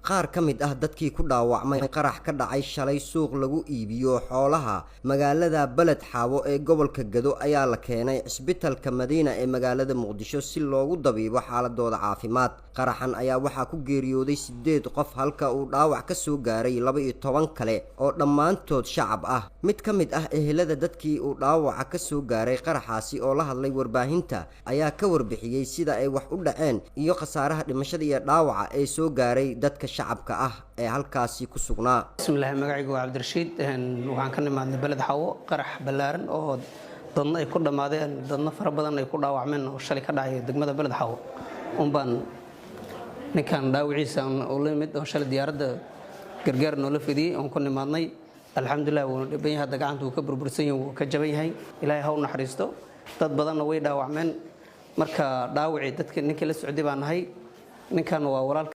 qaar ka mid ah dadkii ku dhaawacmay qarax ka dhacay shalay suuq lagu iibiyo xoolaha magaalada Balad Xaawo ee gobolka Gado ayaa la keenay isbitaalka Madiina ee magaalada Muqdisho si loogu dabiibo xaaladooda caafimaad. Qaraxan ayaa waxaa ku geeriyooday 8 qof halka uu dhaawac ka soo gaaray 12 kale oo dhammaantood shacab ah. Mid ka mid ah ehelada dadkii uu dhaawaca ka soo gaaray qaraxaasi oo la hadlay warbaahinta ayaa ka warbixiyay sida ay wax u dhaceen iyo khasaaraha dhimashada iyo dhaawaca ee soo gaaray dadka shacabka ah ee halkaasi ku sugnaa. Bismillah, magacaygu waa Cabdirashiid, waxaan ka nimaadnay Balad Xaawo. Qarax ballaaran oo dadna ay ku dhamaadeen, dadna fara badan ay ku dhaawacmeen oo shalay ka dhacay degmada Balad Xaawo. Baan ninkan dhaawiciisa oo la mid oo shalay diyaaradda gargaar noola fidiyay oo ku nimaadnay. Alxamdulillah, wuu dhiban yahay, gacanta uu ka burbursan yahay, wuu ka jaban yahay. Ilaahay ha u naxariisto. Dad badanna way dhaawacmeen. Marka dhaawicii dadka ninkii la socday baan nahay. Ninkan waa walaal